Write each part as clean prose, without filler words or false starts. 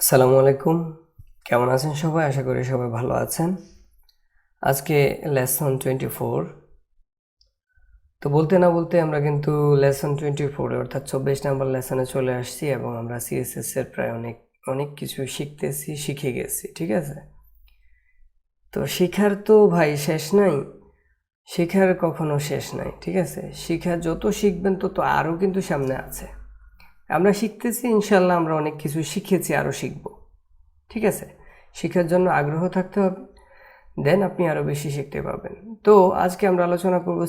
আসসালামু আলাইকুম, কেমন আছেন সবাই? আশা করি সবাই ভালো আছেন। আজকে লেসন 24। তো বলতে না বলতে আমরা কিন্তু লেসন 24 অর্থাৎ 24 নম্বর লেসনে চলে আসছি এবং আমরা সিএসএস এর প্রায় অনেক কিছু শিখে গেছি, ঠিক আছে? তো শিখার তো ভাই শেষ নাই, শিখার কখনো শেষ নাই, ঠিক আছে? শিখা যত শিখবেন তত আরও কিন্তু সামনে আছে। আমরা শিখতেছি, ইনশাল্লাহ আমরা অনেক কিছু শিখেছি, আরও শিখব, ঠিক আছে? শিখার জন্য আগ্রহ থাকতে হবে, দেন আপনি আরও বেশি শিখতে পারবেন। তো আজকে আমরা আলোচনা করব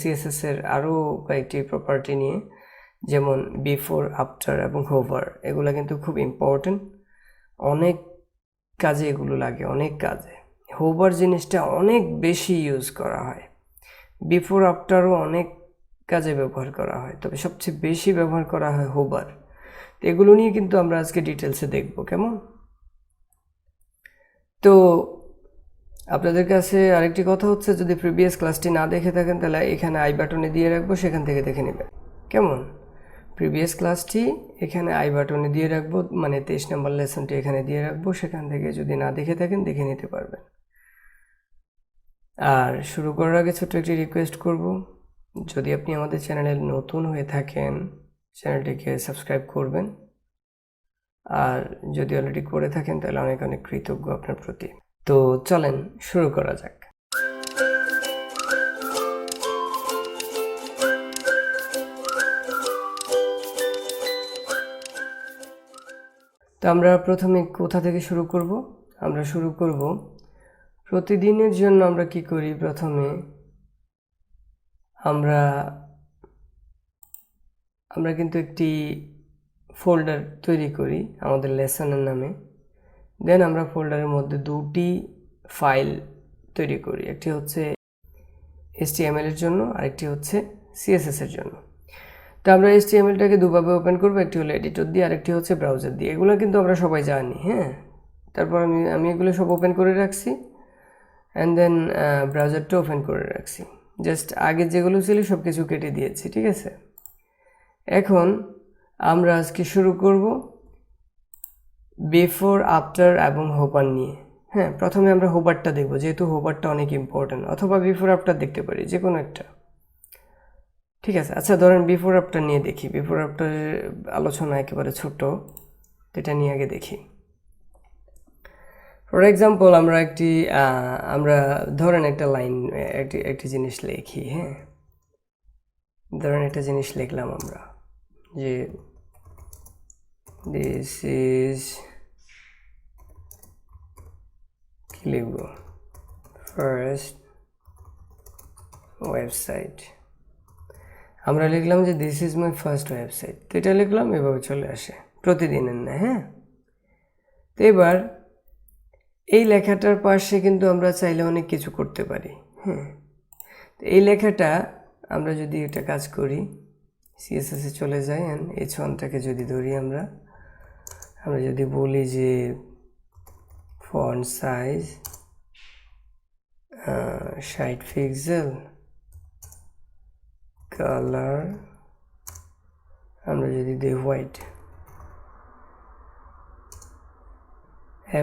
সিএসএস এর আরও কয়েকটি প্রপার্টি নিয়ে, যেমন বিফোর, আফটার এবং হোভার। এগুলো কিন্তু খুব ইম্পর্টেন্ট, অনেক কাজে এগুলো লাগে, অনেক কাজে। হোভার জিনিসটা অনেক বেশি ইউজ করা হয়, বিফোর আফটারও অনেক কাজে ব্যবহার করা হয়, তবে সবচেয়ে বেশি ব্যবহার করা হয় হোভার। এগুলো নিয়ে কিন্তু আমরা আজকে ডিটেলসে দেখব, কেমন? তো আপনাদের কাছে আরেকটি কথা হচ্ছে, যদি প্রিভিয়াস ক্লাসটি না দেখে থাকেন তাহলে এখানে আই বাটনে দিয়ে রাখবো, সেখান থেকে দেখে নেবেন, কেমন? প্রিভিয়াস ক্লাসটি এখানে আই বাটনে দিয়ে রাখবো, মানে 23 নম্বর লেসনটি এখানে দিয়ে রাখবো, সেখান থেকে যদি না দেখে থাকেন দেখে নিতে পারবেন। আর শুরু করার আগে ছোট্ট একটি রিকোয়েস্ট করব, যদি আপনি আমাদের চ্যানেলে নতুন হয়ে থাকেন চ্যানেলটিকে সাবস্ক্রাইব করবেন, আর যদি অলরেডি করে থাকেন তাহলে অনেক অনেক কৃতজ্ঞ আপনার প্রতি। তো চলেন শুরু করা যাক। তো আমরা প্রথমে কোথা থেকে শুরু করব? আমরা শুরু করব প্রতিদিনের জন্য। আমরা কি করি? প্রথমে আমরা কিন্তু একটি ফোল্ডার তৈরি করি আমাদের লেসনের নামে। দেন আমরা ফোল্ডারের মধ্যে দুটি ফাইল তৈরি করি, একটি হচ্ছে HTML এর জন্য, আরেকটি হচ্ছে CSS এর জন্য। তো আমরা HTMLটাকে দুভাবে ওপেন করবো, একটি হলো এডিটর দিয়ে, আরেকটি হচ্ছে ব্রাউজার দিয়ে। এগুলো কিন্তু আমরা সবাই জানি, হ্যাঁ। তারপর আমি এগুলো সব ওপেন করে রাখছি, অ্যান্ড দেন ব্রাউজারটা ওপেন করে রাখছি। জাস্ট আগে যেগুলো ছিল সব কিছু কেটে দিয়েছি, ঠিক আছে? এখন আমরা আজকে শুরু করব বিফোর, আফটার এবং হোভার নিয়ে। হ্যাঁ, প্রথমে আমরা হোভারটা দেখব, যেহেতু হোভারটা অনেক ইম্পর্টেন্ট, অথবা বিফোর আফটার দেখতে পারি, যে কোনো একটা, ঠিক আছে? আচ্ছা, ধরেন বিফোর আফটার নিয়ে দেখি। বিফোর আফটারের আলোচনা একেবারে ছোট, এটা নিয়ে আগে দেখি। ফর এক্সাম্পল আমরা ধরেন একটা লাইন, একটি জিনিস লিখি, হ্যাঁ। ধরেন একটা জিনিস লিখলাম আমরা, যে দিস ইজ, কি লিখব? First website. আমরা লিখলাম যে this is my first website. তো এটা লিখলাম, এভাবে চলে আসে প্রতিদিনের না, হ্যাঁ। তো এবার এই লেখাটার পাশে কিন্তু আমরা চাইলে অনেক কিছু করতে পারি, হ্যাঁ। তো এই লেখাটা আমরা যদি একটা কাজ করি, CSS এ চলে যাই, অ্যান্ড H1টাকে যদি ধরি, আমরা যদি বলি যে ফন্ট সাইজ 60 পিক্সেল, কালার আমরা যদি দিই হোয়াইট,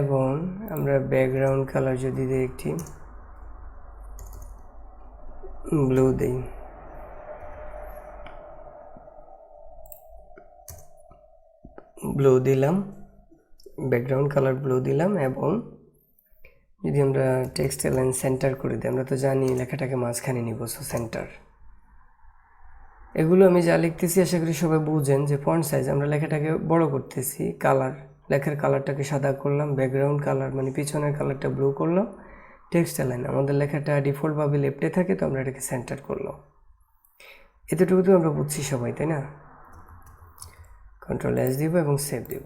এবং আমরা ব্যাকগ্রাউন্ড কালার যদি দিই একটি ব্লু দিই, ব্লু দিলাম, ব্যাকগ্রাউন্ড কালার ব্লু দিলাম, এবং যদি আমরা টেক্সট লাইন সেন্টার করে দিই, আমরা তো জানি লেখাটাকে মাঝখানে নিব, সো সেন্টার। এগুলো আমি যা লিখতেছি আশা করি সবাই বুঝেন, যে ফন্ট সাইজ আমরা লেখাটাকে বড় করতেছি, কালার, লেখার কালারটাকে সাদা করলাম, ব্যাকগ্রাউন্ড কালার মানে পিছনের কালারটা ব্লু করলাম, টেক্সট লাইন আমাদের লেখাটা ডিফল্টভাবে লেফটে থাকে, তো আমরা এটাকে সেন্টার করলাম। এতটুকু তো আমরা বুঝছি সবাই, তাই না? Ctrl+S দিব এবং সেভ দিব।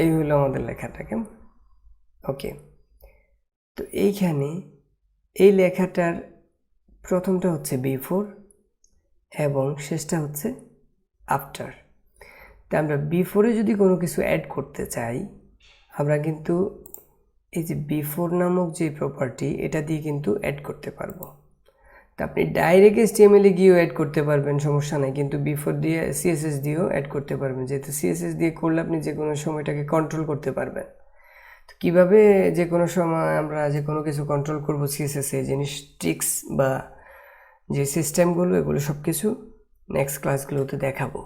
এই হলো আমাদের লেখাটা, কেমন? ওকে। তো এইখানে এই লেখাটার প্রথমটা হচ্ছে বিফোর এবং শেষটা হচ্ছে আফটার। তা আমরা বিফোরে যদি কোনো কিছু অ্যাড করতে চাই, আমরা কিন্তু এই যে বিফোর নামক যে প্রপার্টি, এটা দিয়ে কিন্তু অ্যাড করতে পারবো। তো আপনি ডাইরেক্ট HTML এ গিয়েও অ্যাড করতে পারবেন, সমস্যা নাই, কিন্তু বিফোর দিয়ে CSS দিয়েও অ্যাড করতে পারবেন, যেহেতু CSS দিয়ে করলে আপনি যে কোনো সময়টাকে কন্ট্রোল করতে পারবেন। তো কীভাবে যে কোনো সময় আমরা যে কোনো কিছু কন্ট্রোল করব CSS এ, জিনিস ট্রিক্স বা যে সিস্টেমগুলো, এগুলো সব কিছু নেক্সট ক্লাসগুলোতে দেখাবো।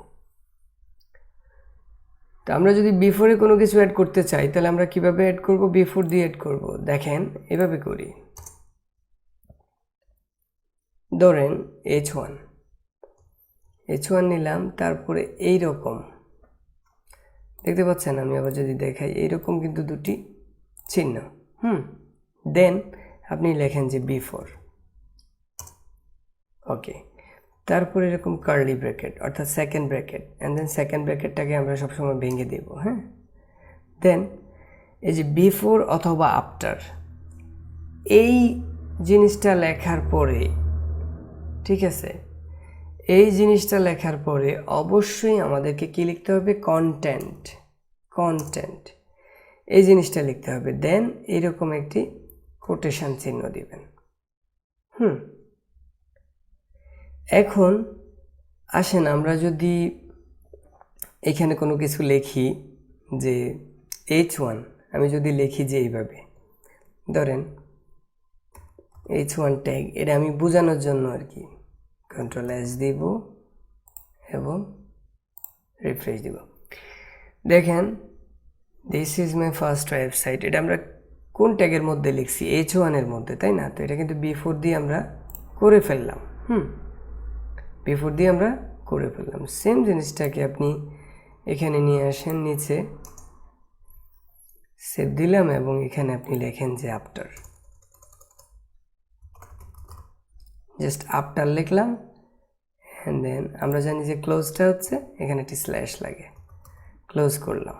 তো আমরা যদি বিফোরে কোনো কিছু অ্যাড করতে চাই তাহলে আমরা কিভাবে অ্যাড করব? বিফোর দিয়ে অ্যাড করব। দেখেন এভাবে করি, ধরেন H1 নিলাম, তারপরে এই রকম দেখতে পাচ্ছেন, আমি আবার যদি দেখাই এইরকম কিন্তু দুটি চিহ্ন, দেন আপনি লেখেন যে বিফোর, ওকে, তারপর এরকম কার্লি ব্র্যাকেট অর্থাৎ second bracket, and then second ব্র্যাকেটটাকে আমরা সবসময় ভেঙে দেব, হ্যাঁ। দেন এই যে বিফোর অথবা আফটার, এই জিনিসটা লেখার পরে, ঠিক আছে, এই জিনিসটা লেখার পরে অবশ্যই আমাদেরকে কি লিখতে হবে? কন্টেন্ট, এই জিনিসটা লিখতে হবে। দেন এরকম একটি কোটেশন চিহ্ন দিবেন। এখন আসেন আমরা যদি এখানে কোনো কিছু লিখি যে H1, আমি যদি লিখি যে এইভাবে, ধরেন H1 ট্যাগ, এটা আমি বোঝানোর জন্য আর কি Ctrl+S দিব এবং রিফ্রেশ দিব। দেখেন this is my first website, এটা আমরা কোন ট্যাগের মধ্যে লিখছি? H1 এর মধ্যে, তাই না? তো এটা কিন্তু বিফোর দিয়ে আমরা করে ফেললাম, বিফোর দিয়ে আমরা করে ফেললাম। সেম জিনিসটাকে আপনি এখানে নিয়ে আসেন, নিচে সেভ দিলাম এবং এখানে আপনি লেখেন যে আফটার, জাস্ট আফটার লিখলাম, অ্যান্ড দেন আমরা জানি যে ক্লোজটা হচ্ছে এখানে একটি স্ল্যাশ লাগে, ক্লোজ করলাম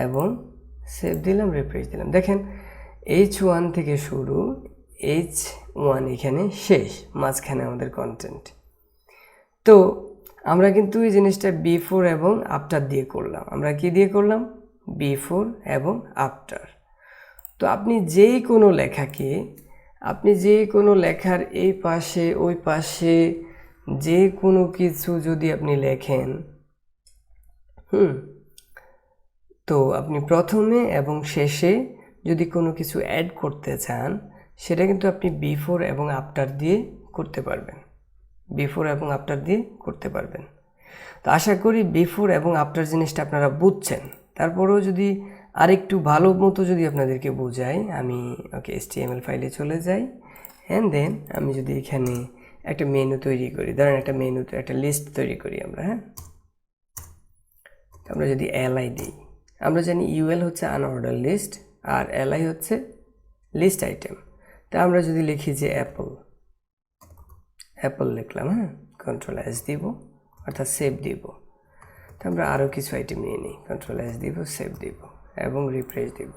এবং সেভ দিলাম, রিফ্রেশ দিলাম। দেখেন H1 থেকে শুরু, H1 এখানে শেষ, মাঝখানে আমাদের কন্টেন্ট। তো আমরা কিন্তু এই জিনিসটা বিফোর এবং আফটার দিয়ে করলাম। আমরা কি দিয়ে করলাম? বিফোর এবং আফটার। তো আপনি যে কোনো লেখাকে, আপনি যে কোনো লেখার এই পাশে ওই পাশে যে কোনো কিছু যদি আপনি লেখেন, তো আপনি প্রথমে এবং শেষে যদি কোনো কিছু অ্যাড করতে চান, সেটা কিন্তু আপনি বিফোর এবং আফটার দিয়ে করতে পারবেন, বিফোর এবং আফটার দিয়ে করতে পারবেন। তো আশা করি বিফোর এবং আফটার জিনিসটা আপনারা বুঝছেন। তারপরেও যদি আরেকটু ভালো মতো যদি আপনাদেরকে বোঝাই, আমি ওকে HTML ফাইলে চলে যাই, অ্যান্ড দেন আমি যদি এখানে একটা মেনু তৈরি করি, ধরেন একটা লিস্ট তৈরি করি আমরা, হ্যাঁ। আমরা যদি li দিই, আমরা জানি UL হচ্ছে আনঅর্ডার লিস্ট আর li হচ্ছে লিস্ট আইটেম। তা আমরা যদি লিখি যে অ্যাপল লিখলাম, হ্যাঁ, Ctrl+S দিব অর্থাৎ সেভ দিব। তো আমরা আরও কিছু আইটেম নিয়ে নিই, Ctrl+S দিব, সেভ দিব এবং রিফ্রেশ দিব।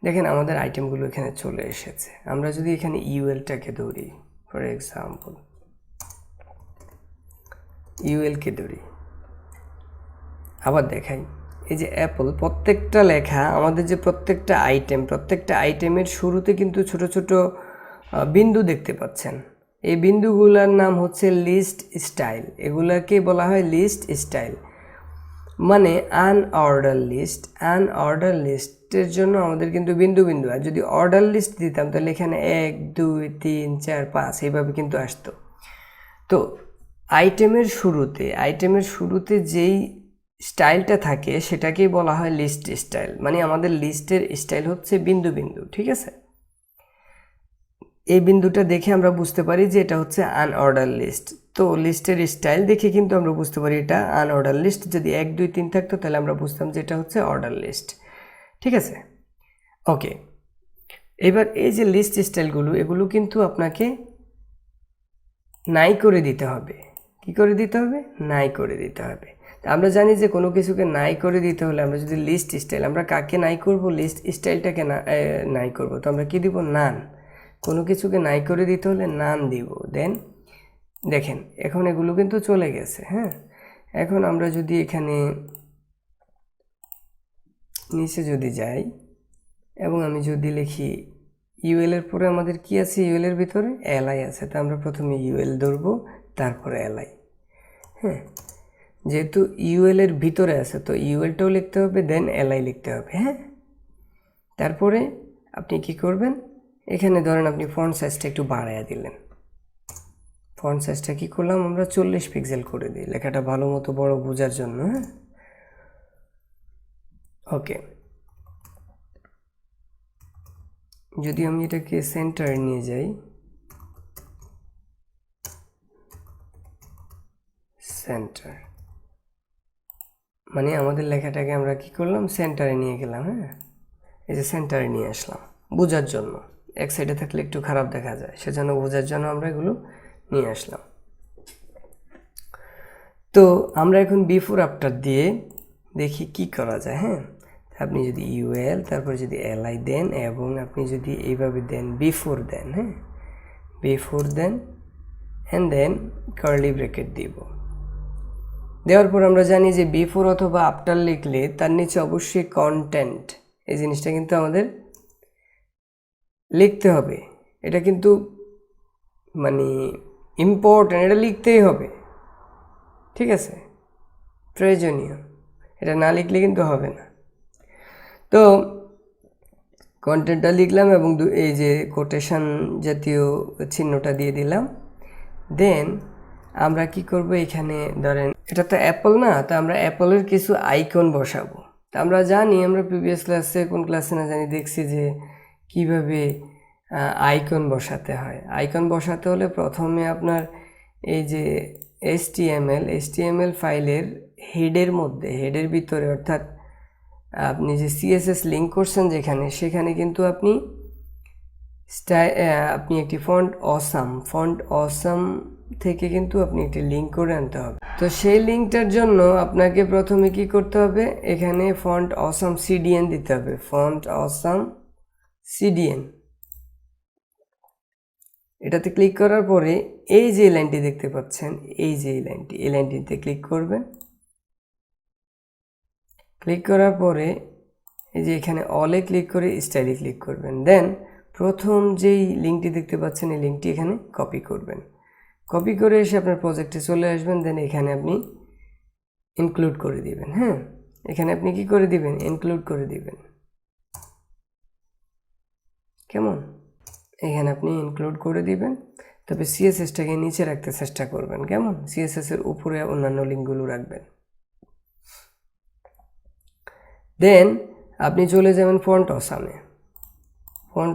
দেখেন আমাদের আইটেমগুলো এখানে চলে এসেছে। আমরা যদি এখানে UL-টাকে ধরি, ফর এক্সাম্পল UL-কে ধরি, আবার দেখাই, এই যে অ্যাপল, প্রত্যেকটা লেখা আমাদের যে প্রত্যেকটা আইটেমের শুরুতে কিন্তু ছোট ছোট বিন্দু দেখতে পাচ্ছেন। এই বিন্দুগুলোর নাম হচ্ছে লিস্ট স্টাইল, এগুলাকে বলা হয় লিস্ট স্টাইল, মানে আনঅর্ডার লিস্টের জন্য আমাদের কিন্তু বিন্দু বিন্দু, আর যদি অর্ডার লিস্ট দিতাম তাহলে এখানে 1 2 3 4 5 এইভাবে কিন্তু আসতো। তো আইটেমের শুরুতে যেই স্টাইলটা থাকে সেটাকেই বলা হয় লিস্ট স্টাইল, মানে আমাদের লিস্টের স্টাইল হচ্ছে বিন্দু বিন্দু, ঠিক আছে। এই বিন্দুটা দেখে আমরা বুঝতে পারি যে এটা হচ্ছে আনঅর্ডার লিস্ট। তো লিস্টের স্টাইল দেখে কিন্তু আমরা বুঝতে পারি এটা আনঅর্ডার লিস্ট। যদি 1 2 3 থাকতো তাহলে আমরা বুঝতাম যে এটা হচ্ছে অর্ডার লিস্ট, ঠিক আছে। ওকে, এবার এই যে লিস্ট স্টাইলগুলো, এগুলো কিন্তু আপনাকে নাই করে দিতে হবে। কি করে দিতে হবে? নাই করে দিতে হবে। আমরা জানি যে কোনো কিছুকে নাই করে দিতে হলে আমরা যদি লিস্ট স্টাইল, আমরা কাকে নাই করব? লিস্ট স্টাইলটাকে নাই করব। তো আমরা কি দিব? নান। কোনো কিছুকে নাই করে দিতে হলে নান দিব। দেন দেখেন এখন এগুলো কিন্তু চলে গেছে, হ্যাঁ। এখন আমরা যদি এখানে নিচে যদি যাই এবং আমি যদি লিখি ইউএল এর পরে আমাদের কি আছে, ইউএল এর ভিতরে এলআই আছে, তো আমরা প্রথমে ইউএল ধরবো, তারপরে এলআই। হ্যাঁ, যেহেতু ইউএল এর ভিতরে আছে তো ইউএলটাও লিখতে হবে, দেন এলআই লিখতে হবে। হ্যাঁ, তারপরে আপনি কি করবেন, এখানে ধরেন আপনি ফন্ট সাইজটা একটু বাড়াইয়া দিলেন। ফন্ট সাইজটা কি করলাম আমরা 40 পিক্সেল করে দিই, লেখাটা ভালো মতো বড় বোঝার জন্য। হ্যাঁ, ওকে। যদি আমি এটাকে সেন্টারে নিয়ে যাই, সেন্টার মানে আমাদের লেখাটাকে আমরা কি করলাম, সেন্টারে নিয়ে গেলাম। হ্যাঁ, এই যে সেন্টারে নিয়ে আসলাম বোঝার জন্য, এক সাইডে থাকলে একটু খারাপ দেখা যায়, সেজন্য বোঝার জন্য আমরা এগুলো নিয়ে আসলাম। তো আমরা এখন বিফোর আফটার দিয়ে দেখি কি করা যায়। হ্যাঁ, আপনি যদি ইউএল তারপর যদি এলআই দেন এবং আপনি যদি এইভাবে দেন বিফোর দেন, হ্যাঁ before then and then curly bracket দিব। দেওয়ার পর আমরা জানি যে বিফোর অথবা আফটার লিখলে তার নিচে অবশ্যই কন্টেন্ট, এই জিনিসটা কিন্তু আমাদের লিখতে হবে। এটা কিন্তু মানে ইম্পর্টেন্ট, এটা লিখতেই হবে, ঠিক আছে, প্রয়োজনীয়, এটা না লিখলে কিন্তু হবে না। তো কন্টেন্টটা লিখলাম এবং এই যে কোটেশন জাতীয় চিহ্নটা দিয়ে দিলাম। দেন আমরা কি করব, এখানে ধরেন এটা তো অ্যাপল না, তো আমরা অ্যাপলের কিছু আইকন বসাবো। তো আমরা জানি, আমরা প্রিভিয়াস ক্লাসে কোন ক্লাসে না জানি দেখছি যে কিভাবে আইকন বসাতে হয়। আইকন বসাতে হলে প্রথমে আপনার এই যে HTML ফাইলের হেডের মধ্যে, হেডের ভিতরে অর্থাৎ আপনি যে CSS লিঙ্ক করছেন যেখানে, সেখানে কিন্তু আপনি একটি ফন্ট অসাম থেকে কিন্তু আপনি একটি লিঙ্ক করে আনতে হবে। তো সেই লিঙ্কটার জন্য আপনাকে প্রথমে কি করতে হবে, এখানে ফন্ট অসাম CDN দিতে হবে, ফন্ট অসাম CDN। এটাতে ক্লিক করার পরে এই যে লাইনটি দেখতে পাচ্ছেন, এই যে এই লাইনটিতে ক্লিক করবেন। ক্লিক করার পরে এই যে এখানে অলে ক্লিক করে স্টাইলে ক্লিক করবেন। দেন প্রথম যেই লিঙ্কটি দেখতে পাচ্ছেন এই লিঙ্কটি এখানে কপি করবেন। কপি করে এসে আপনার প্রজেক্টে চলে আসবেন। দেন এখানে আপনি ইনক্লুড করে দিবেন। হ্যাঁ, এখানে আপনি কি করে দিবেন, ইনক্লুড করে দিবেন। কেমন, এখানে আপনি ইনক্লুড করে দিবেন। তবে CSSটাকে নিচে রাখতে চেষ্টা করবেন। কেমন, CSS এর উপরে অন্যান্য লিঙ্কগুলো রাখবেন। দেন আপনি চলে যাবেন ফন্ট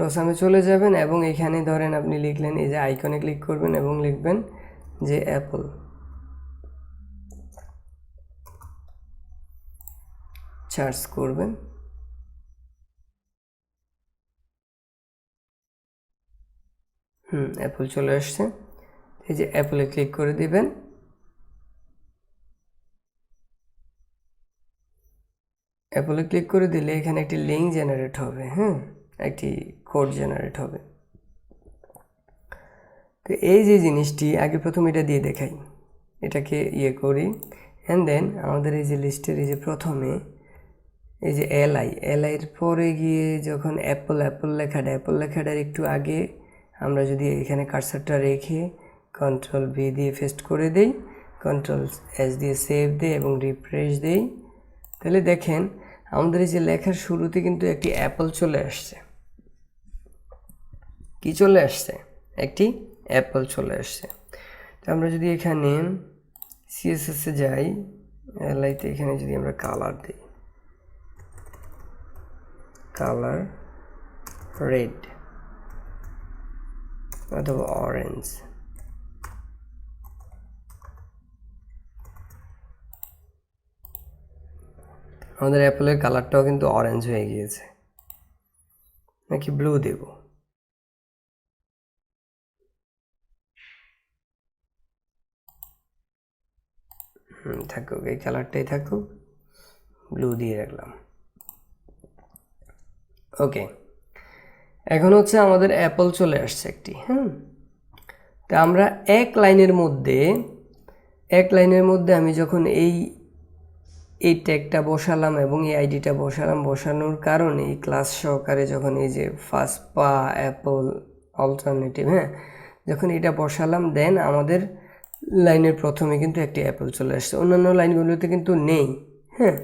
অসামে চলে যাবেন এবং এখানে ধরেন আপনি লিখলেন, এই যে আইকনে ক্লিক করবেন এবং লিখবেন যে অ্যাপল। সার্চ করবেন, অ্যাপল চলে আসছে। এই যে অ্যাপলে ক্লিক করে দিবেন। অ্যাপলে ক্লিক করে দিলে এখানে একটি লিঙ্ক জেনারেট হবে। হ্যাঁ, একটি কোড জেনারেট হবে। তো এই যে জিনিসটি আগে প্রথম এটা দিয়ে দেখাই, এটাকে করি অ্যান্ড দেন আমাদের এই যে লিস্টের এই যে প্রথমে এই যে এলআইয়ের পরে গিয়ে যখন অ্যাপল লেখাটার একটু আগে আমরা যদি এখানে কার্সারটা রেখে Ctrl+V দিয়ে পেস্ট করে দেই, Ctrl+S দিয়ে সেভ দেই এবং রিফ্রেশ দেই, তাহলে দেখেন আমাদের এই যে লেখার শুরুতে কিন্তু একটি অ্যাপল চলে আসছে। কি চলে আসছে, একটি অ্যাপল চলে আসছে। তো আমরা যদি এখানে CSS-এ যাই, এলআইতে এখানে যদি আমরা কালার দিই, কালার রেড অথবা অরেঞ্জ, আমাদের অ্যাপলের কালারটাও কিন্তু অরেঞ্জ হয়ে গিয়েছে। নাকি ব্লু দেব, থাকুক, এই কালারটাই থাকুক, ব্লু দিয়ে রাখলাম। ওকে, এখন হচ্ছে আমাদের অ্যাপল চলে আসছে একটি। তা আমরা এক লাইনের মধ্যে আমি যখন এই এই ট্যাগটা বসালাম এবং এই আইডিটা বসালাম, বসানোর কারণে এই ক্লাস সহকারে যখন এই যে ফার্স্ট পা অ্যাপল অল্টারনেটিভ, হ্যাঁ, যখন এটা বসালাম দেন আমাদের লাইনের প্রথমে কিন্তু একটি অ্যাপল চলে আসছে, অন্যান্য লাইনগুলোতে কিন্তু নেই। হ্যাঁ,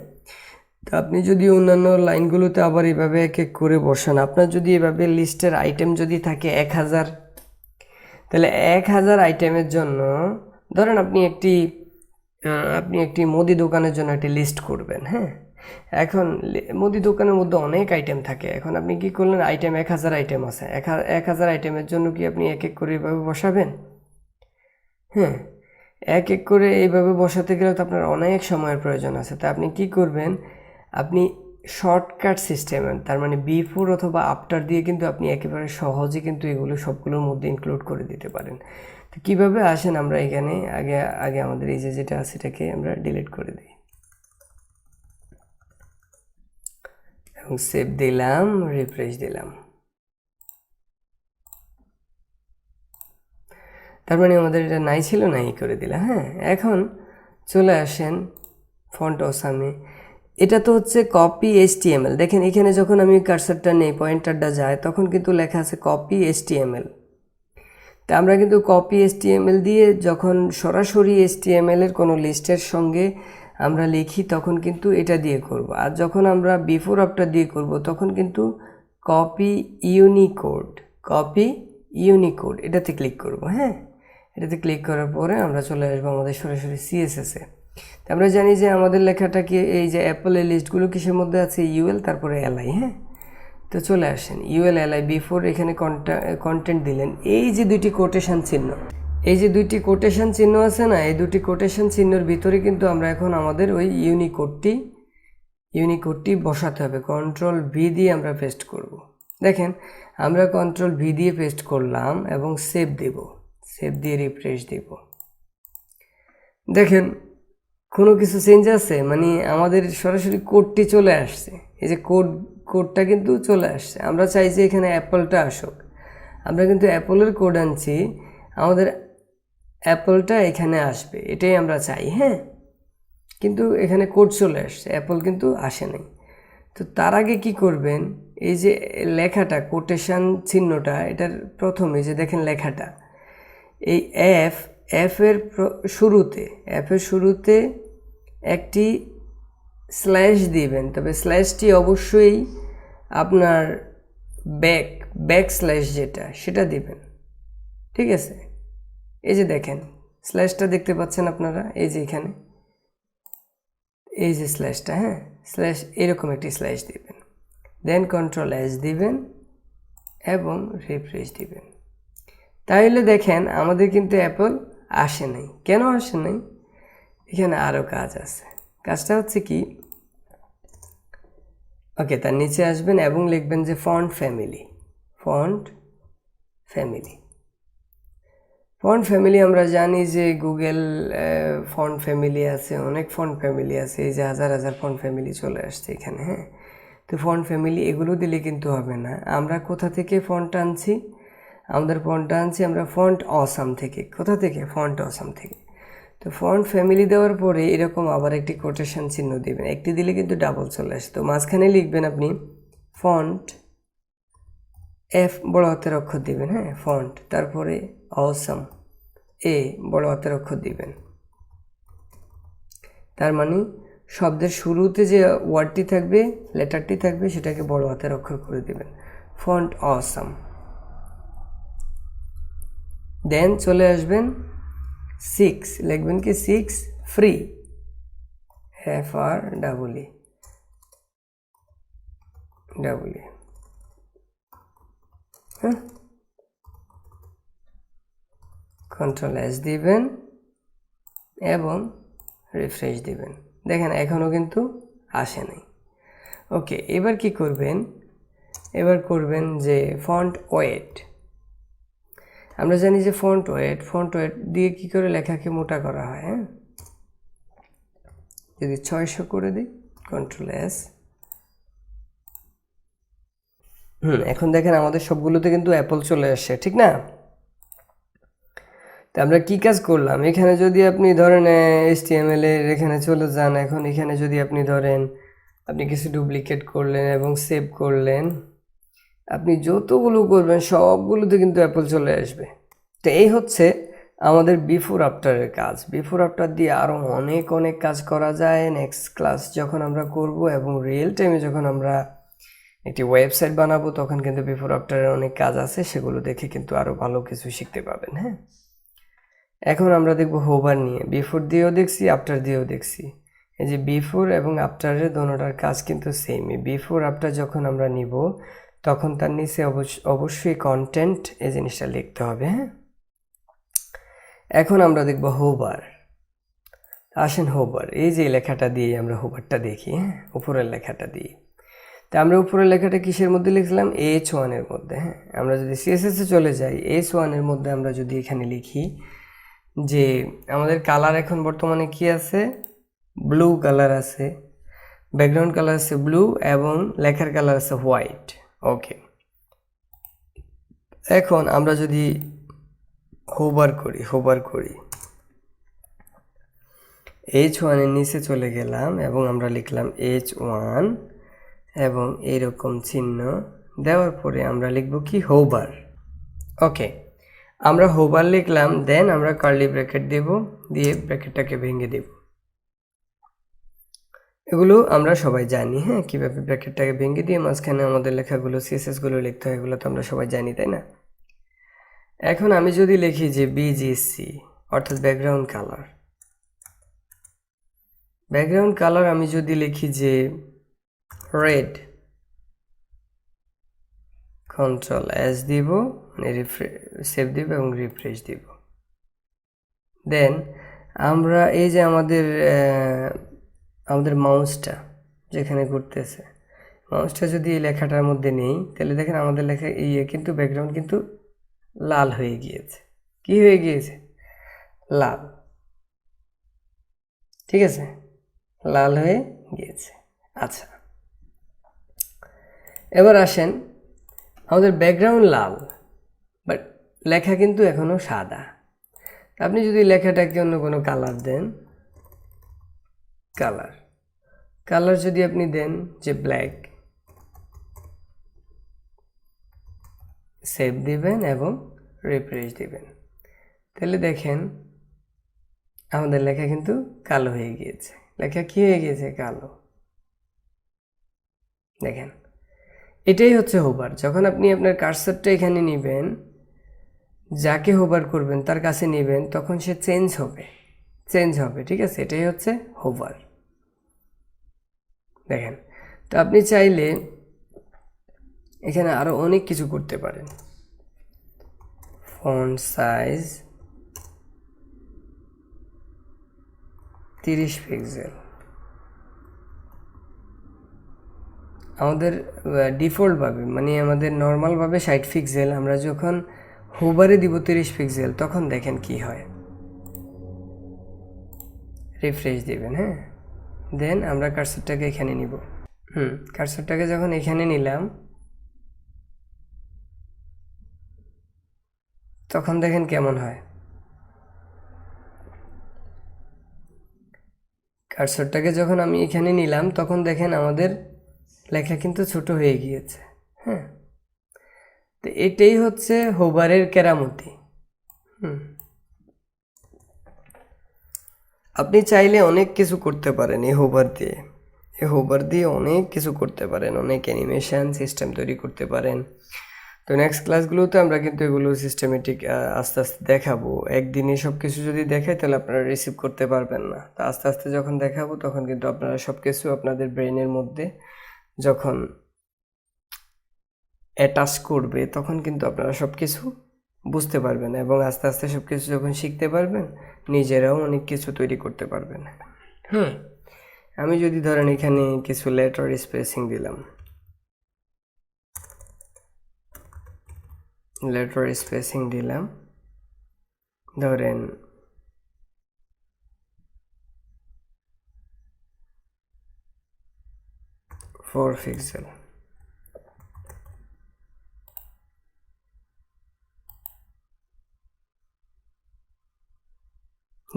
তো আপনি যদি অন্যান্য লাইনগুলোতে আবার এভাবে এক এক করে বসান, আপনার যদি এভাবে লিস্টের আইটেম যদি থাকে 1000, তাহলে 1000 আইটেমের জন্য ধরেন আপনি একটি মুদি দোকানের জন্য একটি লিস্ট করবেন। হ্যাঁ, এখন মুদি দোকানের মধ্যে অনেক আইটেম থাকে, এখন আপনি কি করলেন, আইটেম 1000 আইটেম আছে, 1000 আইটেমের জন্য কি আপনি এক এক করে এভাবে বসাবেন? হ্যাঁ, এক এক করে এইভাবে বসাতে গেলে তো আপনার অনেক সময়ের প্রয়োজন আছে। তা আপনি কি করবেন, আপনি শর্টকাট সিস্টেমে, তার মানে বিফোর অথবা আফটার দিয়ে কিন্তু আপনি একেবারে সহজে কিন্তু এগুলো সবগুলোর মধ্যে ইনক্লুড করে দিতে পারেন। তো কীভাবে আসেন, আমরা এখানে আগে আমাদের এই যেটা আছে এটাকে আমরা ডিলিট করে দিই এবং সেভ দিলাম, রিফ্রেশ দিলাম। তার মানে আমাদের এটা নাই ছিল, নাই করে দিলাম। হ্যাঁ, এখন চলে আসেন ফন্ট অসামে। এটা তো হচ্ছে কপি HTML। দেখেন এখানে যখন আমি কার্সারটা নেই, পয়েন্টারটা যায়, তখন কিন্তু লেখা আছে কপি HTML। তা আমরা কিন্তু কপি HTML দিয়ে যখন সরাসরি HTML এর কোনো লিস্টের সঙ্গে আমরা লিখি তখন কিন্তু এটা দিয়ে করব, আর যখন আমরা বিফোর আফটার দিয়ে করব তখন কিন্তু কপি ইউনিকোড এটাতে ক্লিক করব। হ্যাঁ, এটাতে ক্লিক করার পরে আমরা চলে আসবো আমাদের সরাসরি CSS-এ। আমরা জানি যে আমাদের লেখাটা কি, এই যে অ্যাপলের লিস্টগুলো কিসের মধ্যে আছে, UL তারপরে LI। হ্যাঁ, তো চলে আসেন UL LI বিফোর, এখানে কন্টেন্ট দিলেন, এই যে দুইটি কোটেশন চিহ্ন, এই যে দুইটি কোটেশন চিহ্ন আছে না, এই দুটি কোটেশন চিহ্নের ভিতরে কিন্তু আমরা এখন আমাদের ওই ইউনিকোডটি বসাতে হবে। Ctrl+V দিয়ে আমরা পেস্ট করব। দেখেন আমরা Ctrl+V দিয়ে পেস্ট করলাম এবং সেভ দেব, সেভ দিয়ে রিফ্রেশ দেব। দেখেন কোনো কিছু চেঞ্জ আছে, মানে আমাদের সরাসরি কোডটি চলে আসছে, এই যে কোডটা কিন্তু চলে আসছে। আমরা চাই যে এখানে অ্যাপলটা আসুক, আমরা কিন্তু অ্যাপলের কোড আনছি, আমাদের অ্যাপলটা এখানে আসবে, এটাই আমরা চাই। হ্যাঁ, কিন্তু এখানে কোড চলে আসছে, অ্যাপল কিন্তু আসে নাই। তো তার আগে কি করবেন, এই যে লেখাটা কোটেশন চিহ্নটা, এটার প্রথমে যে দেখেন লেখাটা, এই এফের শুরুতে একটি স্ল্যাশ দিবেন, তবে স্ল্যাশটি অবশ্যই আপনার ব্যাক স্ল্যাশ যেটা সেটা দিবেন। ঠিক আছে, এই যে দেখেন স্ল্যাশটা দেখতে পাচ্ছেন আপনারা, এই যে এখানে এই যে স্ল্যাশটা, হ্যাঁ, স্ল্যাশ এরকম একটি স্ল্যাশ দিবেন, দেন Ctrl+S দিবেন এবং রিফ্রেশ দিবেন। তাহলে দেখেন আমাদের কিন্তু অ্যাপল আসে নাই। কেন আসে নাই? এখানে আরও কাজ আছে। কাজটা হচ্ছে কি, ওকে, তার নিচে আসবেন এবং লিখবেন যে ফন্ট ফ্যামিলি আমরা জানি যে গুগল ফন্ট ফ্যামিলি আছে, অনেক ফন্ট ফ্যামিলি আছে, এই যে হাজার হাজার ফন্ট ফ্যামিলি চলে আসছে এখানে। হ্যাঁ, তো ফন্ট ফ্যামিলি এগুলো দিলে কিন্তু হবে না। আমরা কোথা থেকে ফন্ট আনছি, আমাদের ফন্টটা আনছি আমরা ফন্ট অসাম থেকে। কোথা থেকে? ফন্ট অসাম থেকে। তো ফন্ট ফ্যামিলি দেওয়ার পরে এরকম আবার একটি কোটেশন চিহ্ন দিবেন, একটি দিলে কিন্তু ডাবল চলে আসে। তো মাঝখানে লিখবেন আপনি ফন্ট, F বড় হাতের অক্ষর দিবেন, হ্যাঁ, ফন্ট, তারপরে অসাম, A বড় হাতের অক্ষর দিবেন। তার মানে শব্দের শুরুতে যে ওয়ার্ডটি থাকবে, লেটারটি থাকবে, সেটাকে বড় হাতের অক্ষর করে দিবেন, ফন্ট অসাম। দেন চলে আসবেন 6, লিখবেন কি 6 ফ্রি, FREE, হ্যাঁ, Ctrl+S দিবেন এবং রিফ্রেশ দিবেন। দেখেন এখনও কিন্তু আসে নাই। ওকে, এবার কি করবেন, এবার করবেন যে ফন্ট ওয়েট। আমরা জানি যে ফন্ট ওয়েট দিয়ে কি করে লেখাকে মোটা করা হয়। হ্যাঁ, যদি 600 করে দিই, Ctrl+S, এখন দেখেন আমাদের সবগুলোতে কিন্তু অ্যাপল চলে আসছে, ঠিক না? তো আমরা কি কাজ করলাম, এখানে যদি আপনি ধরেন HTML এর এখানে চলে যান, এখন এখানে যদি আপনি ধরেন আপনি কিছু ডুপ্লিকেট করলেন এবং সেভ করলেন, আপনি যতগুলো করবেন সবগুলোতে কিন্তু অ্যাপল চলে আসবে। তো এই হচ্ছে আমাদের বিফোর আফটারের কাজ। বিফোর আফটার দিয়ে আরও অনেক অনেক কাজ করা যায়। নেক্সট ক্লাস যখন আমরা করব এবং রিয়েল টাইমে যখন আমরা একটি ওয়েবসাইট বানাবো তখন কিন্তু বিফোর আফটারের অনেক কাজ আছে, সেগুলো দেখে কিন্তু আরও ভালো কিছু শিখতে পাবেন। হ্যাঁ, এখন আমরা দেখব হোভার নিয়ে। বিফোর দিয়েও দেখছি, আফটার দিয়েও দেখছি। এই যে বিফোর এবং আফটারের দোনোটার কাজ কিন্তু সেমই। বিফোর আফটার যখন আমরা নিব তখন তার নিচে অবশ্যই কন্টেন্ট এই জিনিসটা লিখতে হবে। হ্যাঁ, এখন আমরা দেখব হোভার। আসেন হোভার, এই যে লেখাটা দিয়ে আমরা হোভারটা দেখি। হ্যাঁ, উপরের লেখাটা দিয়ে। তা আমরা উপরের লেখাটা কিসের মধ্যে লিখলাম? H1 এর মধ্যে। হ্যাঁ, আমরা যদি CSS এ চলে যাই, H1 এর মধ্যে আমরা যদি এখানে লিখি যে আমাদের কালার এখন বর্তমানে কি আছে? ব্লু কালার আছে, ব্যাকগ্রাউন্ড কালার আছে ব্লু এবং লেখার কালার আছে হোয়াইট। ওকে, এখন আমরা যদি হোভার করি H1 এর নিচে চলে গেলাম এবং আমরা লিখলাম H1 এবং এইরকম চিহ্ন দেওয়ার পরে আমরা লিখব কি? হোভার। ওকে, আমরা হোভার লিখলাম, দেন আমরা কার্লি ব্র্যাকেট দেব, দিয়ে ব্র্যাকেটটাকে ভেঙে দেব। এগুলো আমরা সবাই জানি। হ্যাঁ, কীভাবে ব্র্যাকেটটাকে ভেঙে দিয়ে মাঝখানে আমাদের লেখাগুলো CSS গুলো লিখতে হয়, এগুলো তো আমরা সবাই জানি, তাই না? এখন আমি যদি লিখি যে BGC অর্থাৎ ব্যাকগ্রাউন্ড কালার, আমি যদি লিখি যে রেড, Ctrl S দিব, মানে সেভ দিব এবং রিফ্রেশ দিব। দেন আমরা এই যে আমাদের মাউসটা যেখানে ঘুরতেছে, মাউসটা যদি এই লেখাটার মধ্যে নেই, তাহলে দেখেন আমাদের লেখা কিন্তু ব্যাকগ্রাউন্ড কিন্তু লাল হয়ে গিয়েছে। কি হয়ে গিয়েছে? লাল। ঠিক আছে, লাল হয়ে গিয়েছে। আচ্ছা, এবার আসেন, আমাদের ব্যাকগ্রাউন্ড লাল বাট লেখা কিন্তু এখনো সাদা। আপনি যদি লেখাটাকে অন্য কোনো কালার দেন, কালার যদি আপনি দেন যে ব্ল্যাক, সেভ দিবেন এবং রিফ্রেশ দিবেন, তাহলে দেখেন আমাদের লেখা কিন্তু কালো হয়ে গিয়েছে। লেখা কি হয়ে গিয়েছে? কালো। দেখেন, এটাই হচ্ছে হোভার। যখন আপনি আপনার কার্সরটা এখানে নেবেন, যাকে হোভার করবেন তার কাছে নেবেন, তখন সে চেঞ্জ হবে। ঠিক আছে, এটাই হচ্ছে হোভার। দেখেন, তো আপনি চাইলে এখানে আরো অনেক কিছু করতে পারেন। ফন্ট সাইজ 30 পিক্সেল, আমাদের ডিফল্টভাবে মানে আমাদের নর্মালভাবে 60 পিক্সেল। আমরা যখন হোভারে দিব 30 পিক্সেল, তখন দেখেন কি হয়। রিফ্রেশ দিবেন। হ্যাঁ, দেন আমরা কার্সরটাকে এখানে নিব। কার্সরটাকে যখন এখানে নিলাম, তখন দেখেন কেমন হয়। কার্সরটাকে যখন আমি এখানে নিলাম, তখন দেখেন আমাদের লেখা কিন্তু ছোট হয়ে গিয়েছে। হ্যাঁ, তো এটাই হচ্ছে হোভারের কেরামতি। আপনি চাইলে অনেক কিছু করতে পারেন এই হোভার দিয়ে অনেক কিছু করতে পারেন, অনেক অ্যানিমেশন সিস্টেম তৈরি করতে পারেন। তো নেক্সট ক্লাসগুলোতে আমরা কিন্তু এগুলো সিস্টেমেটিক আস্তে আস্তে দেখাবো। একদিনে সব কিছু যদি দেখাই তাহলে আপনারা রিসিভ করতে পারবেন না। তো আস্তে আস্তে যখন দেখাবো তখন কিন্তু আপনারা সব কিছু আপনাদের ব্রেনের মধ্যে যখন অ্যাটাচ করবে, তখন কিন্তু আপনারা সব কিছু বুঝতে পারবেন এবং আস্তে আস্তে সব কিছু যখন শিখতে পারবেন, নিজেরাও অনেক কিছু তৈরি করতে পারবেন। আমি যদি ধরেন এখানে কিছু লেটার স্পেসিং দিলাম, ধরেন 4 পিক্সেল।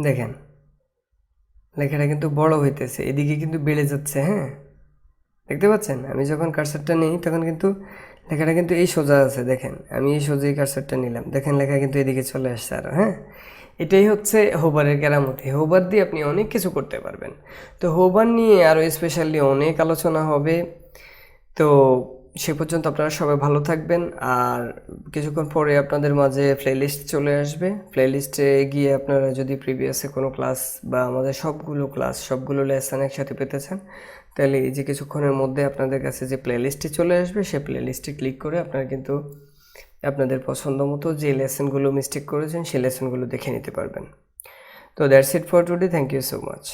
দেখেন লেখাটা কিন্তু বড় হইতেছে, এদিকে কিন্তু বেড়ে যাচ্ছে। হ্যাঁ, দেখতে পাচ্ছেন আমি যখন কার্সারটা নিই তখন কিন্তু লেখাটা কিন্তু এই সোজা আছে। দেখেন আমি এই সোজাই কার্সারটা নিলাম, দেখেন লেখা কিন্তু এদিকে চলে আসছে আরও। হ্যাঁ, এটাই হচ্ছে হোভারের কেরামতি। হোভার দিয়ে আপনি অনেক কিছু করতে পারবেন। তো হোভার নিয়ে আরও স্পেশালি অনেক আলোচনা হবে। তো সে পর্যন্ত আপনারা সবাই ভালো থাকবেন। আর কিছুক্ষণ পরে আপনাদের মাঝে প্লেলিস্ট চলে আসবে। প্লেলিস্টে গিয়ে আপনারা যদি প্রিভিয়াসে কোনো ক্লাস বা আমাদের সবগুলো লেসন একসাথে পেতে চান, তাহলে এই যে কিছুক্ষণের মধ্যে আপনাদের কাছে যে প্লেলিস্টটি চলে আসবে, সেই প্লেলিস্টে ক্লিক করে আপনারা কিন্তু আপনাদের পছন্দ মতো যে লেসনগুলো মিস্টেক করেছেন সেই লেসনগুলো দেখে নিতে পারবেন। তো that's it for today. Thank you so much.